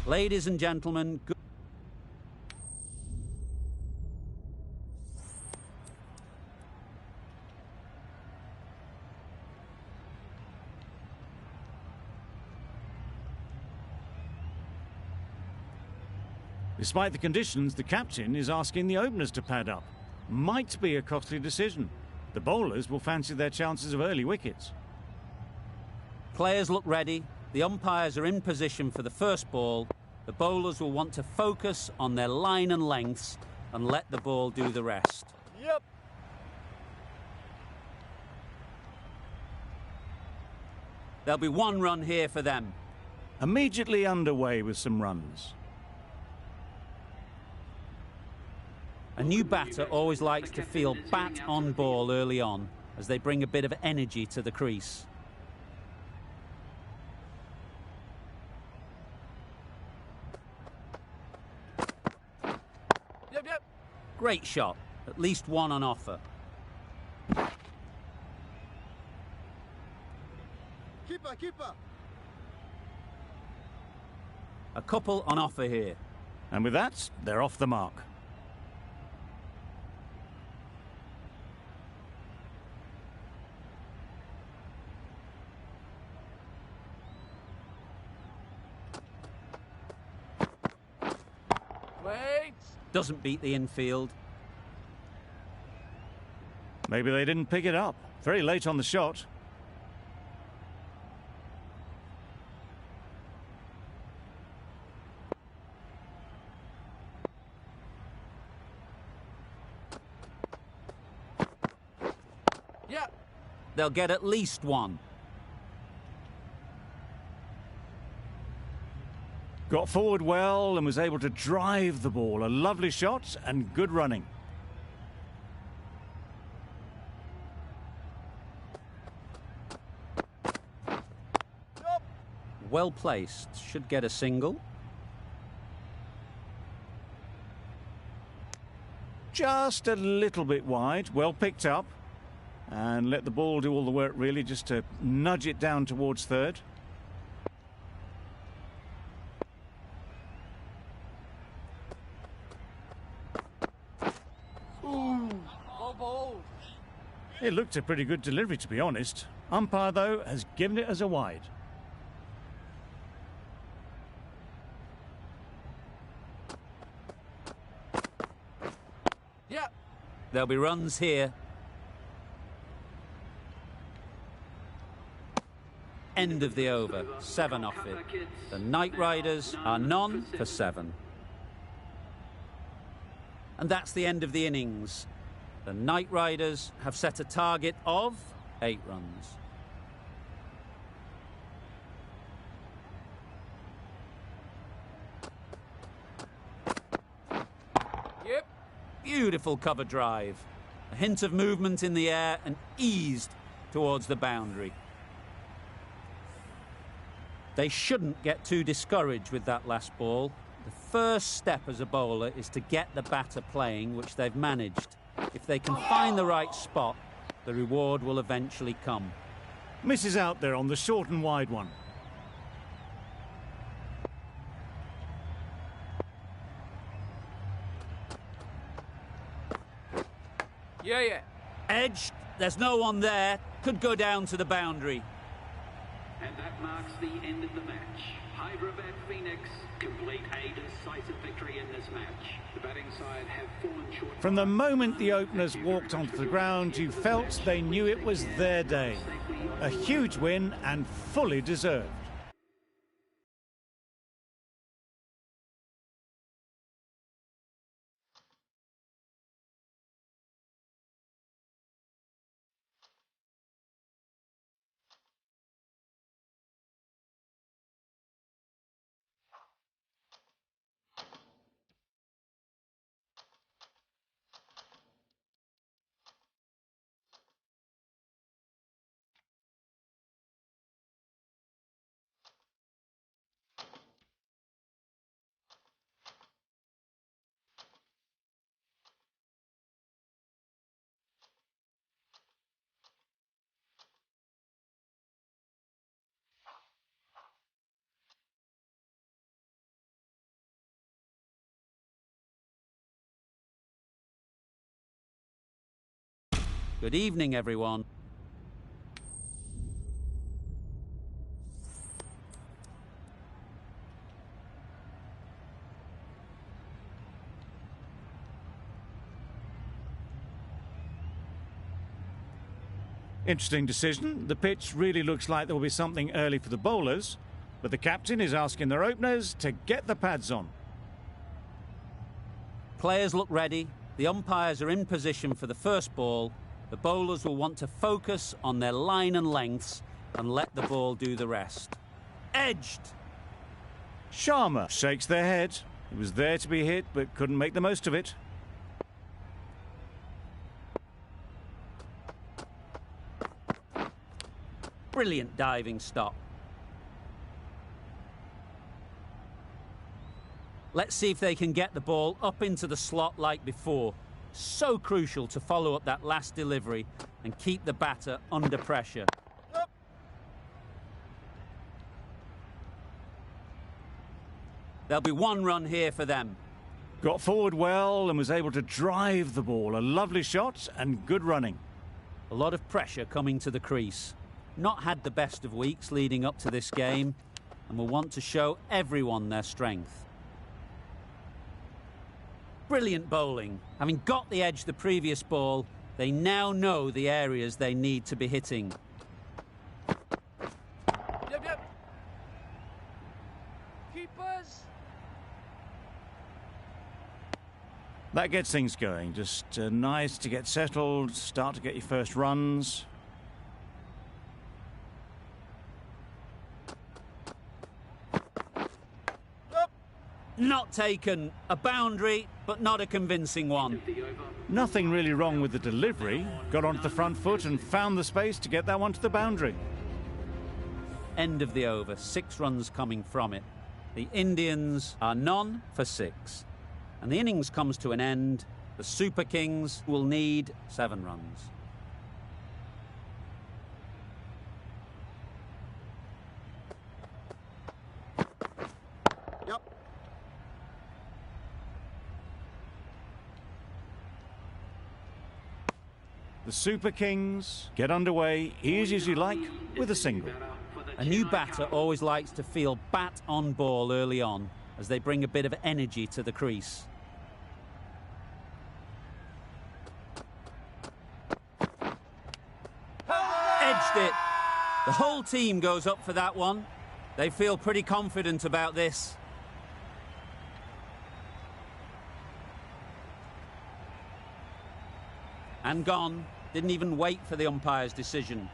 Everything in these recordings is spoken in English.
Ladies and gentlemen, good. Despite the conditions, the captain is asking the openers to pad up. Might be a costly decision. The bowlers will fancy their chances of early wickets. Players look ready. The umpires are in position for the first ball. The bowlers will want to focus on their line and lengths and let the ball do the rest. Yep. There'll be 1 run here for them. Immediately underway with some runs. A new batter always likes to feel bat on ball early on, as they bring a bit of energy to the crease. Yep. Great shot. At least 1 on offer. Keeper. A couple on offer here. And with that, they're off the mark. Wait. Doesn't beat the infield. Maybe they didn't pick it up. Very late on the shot. Yep. They'll get at least 1. Got forward well and was able to drive the ball. A lovely shot and good running. Yep. Well placed. Should get a single. Just a little bit wide. Well picked up. And let the ball do all the work, really, just to nudge it down towards third. Ooh. Well bowled. It looked a pretty good delivery, to be honest. Umpire, though, has given it as a wide. Yep. There'll be runs here. End of the over. 7 off it. The Knight Riders are none for 7. And that's the end of the innings. The Knight Riders have set a target of 8 runs. Yep. Beautiful cover drive. A hint of movement in the air and eased towards the boundary. They shouldn't get too discouraged with that last ball. The first step as a bowler is to get the batter playing, which they've managed. If they can find the right spot, the reward will eventually come. Misses out there on the short and wide one. Yeah. Edged, there's no one there, could go down to the boundary. And that marks the end of the match. Hyderabad Phoenix complete a decisive victory in this match. The batting side have fallen short. From the moment the openers walked onto the ground, you felt they knew it was their day. A huge win and fully deserved. Good evening, everyone. Interesting decision. The pitch really looks like there will be something early for the bowlers, but the captain is asking their openers to get the pads on. Players look ready. The umpires are in position for the first ball. The bowlers will want to focus on their line and lengths and let the ball do the rest. Edged. Sharma shakes their head. He was there to be hit, but couldn't make the most of it. Brilliant diving stop. Let's see if they can get the ball up into the slot like before. So crucial to follow up that last delivery and keep the batter under pressure. There'll be one run here for them. Got forward well and was able to drive the ball. A lovely shot and good running. A lot of pressure coming to the crease. Not had the best of weeks leading up to this game and will want to show everyone their strength. Brilliant bowling. Having got the edge the previous ball, they now know the areas they need to be hitting. Yep. Keepers. That gets things going. Just nice to get settled, start to get your first runs. Not taken. A boundary, but not a convincing one. Nothing really wrong with the delivery. Got onto the front foot and found the space to get that one to the boundary. End of the over. 6 runs coming from it. The Indians are none for 6. And the innings comes to an end. The Super Kings will need 7 runs. The Super Kings get underway easy as you like with a single. A new batter always likes to feel bat on ball early on as they bring a bit of energy to the crease. Edged it. The whole team goes up for that one. They feel pretty confident about this. And gone. Didn't even wait for the umpire's decision.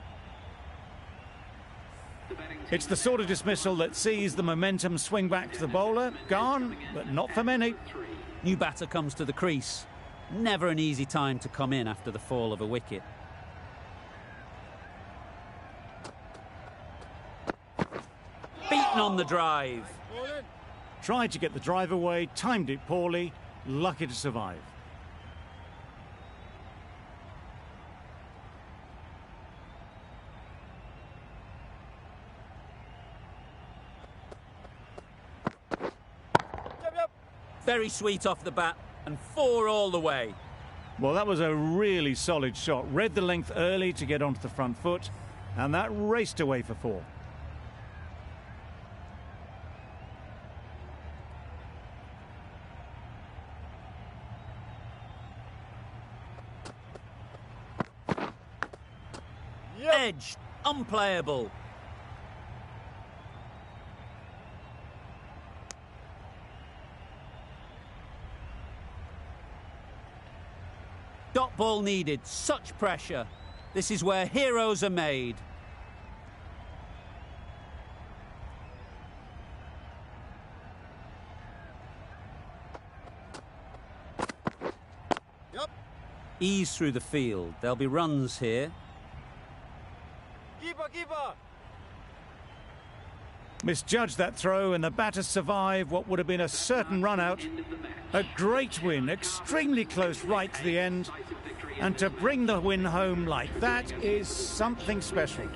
It's the sort of dismissal that sees the momentum swing back to the bowler. Gone, but not for many. New batter comes to the crease. Never an easy time to come in after the fall of a wicket. Beaten on the drive. Tried to get the drive away, timed it poorly, lucky to survive. Very sweet off the bat and 4 all the way. Well, that was a really solid shot. Read the length early to get onto the front foot, and that raced away for 4. Edged, unplayable. Dot ball needed, such pressure. This is where heroes are made. Ease through the field. There'll be runs here. Keeper. Misjudged that throw and the batter survived what would have been a certain run out. A great win, extremely close right to the end. And to bring the win home like that is something special.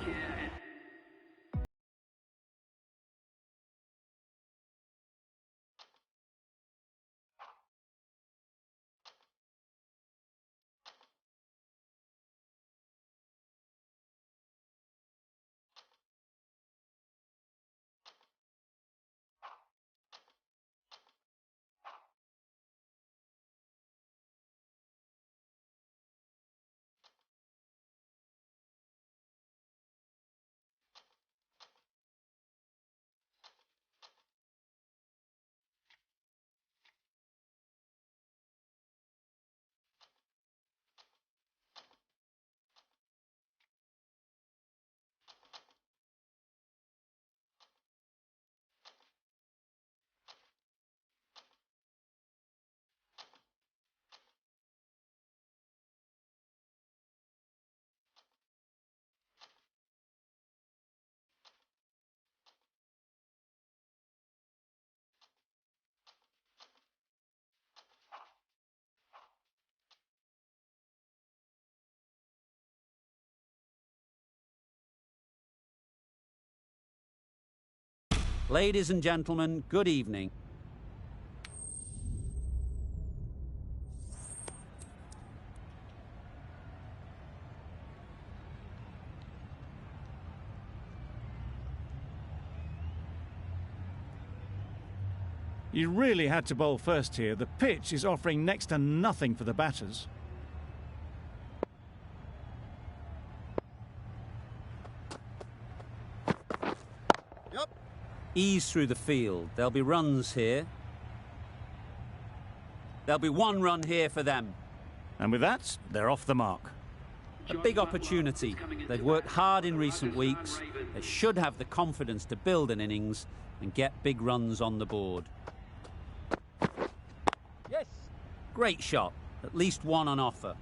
Ladies and gentlemen, good evening. You really had to bowl first here. The pitch is offering next to nothing for the batters. Yep. Ease through the field. There'll be runs here. There'll be 1 run here for them. And with that, they're off the mark. A big opportunity. They've worked hard in recent weeks. They should have the confidence to build an innings and get big runs on the board. Yes. Great shot. At least 1 on offer.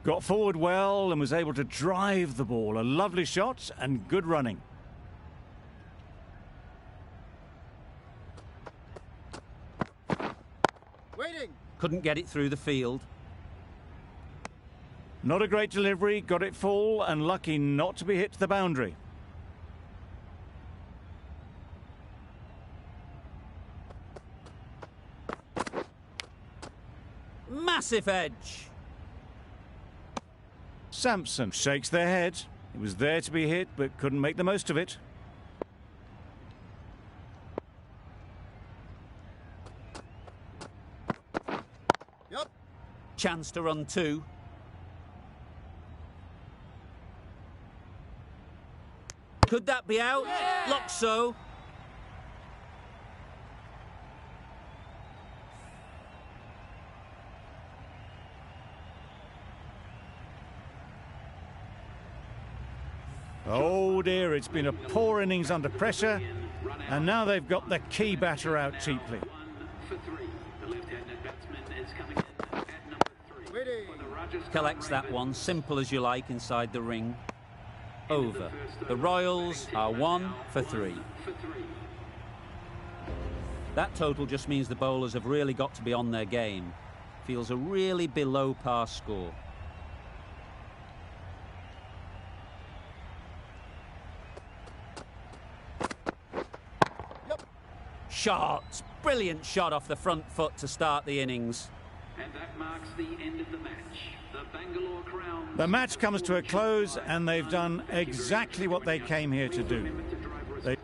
Got forward well and was able to drive the ball. A lovely shot and good running. Waiting. Couldn't get it through the field. Not a great delivery, got it full and lucky not to be hit to the boundary. Massive edge. Sampson shakes their head. It was there to be hit but couldn't make the most of it. Yep. Chance to run 2. Could that be out? Yeah. Looks so. Oh dear, it's been a poor innings under pressure, and now they've got the key batter out cheaply. 1 for 3. The left-handed batsman is coming in at number 3. Waiting. For the Rajasthan Collects that Ravens. one, simple as you like, inside the ring. Over. The Royals are 1 for 3. For 3. That total just means the bowlers have really got to be on their game. Feels a really below par score. Yep. Shot. Brilliant shot off the front foot to start the innings. And that marks the end of the match. The Bangalore Crowns. The match comes to a close and they've done exactly what they came here to do. Remember to drive They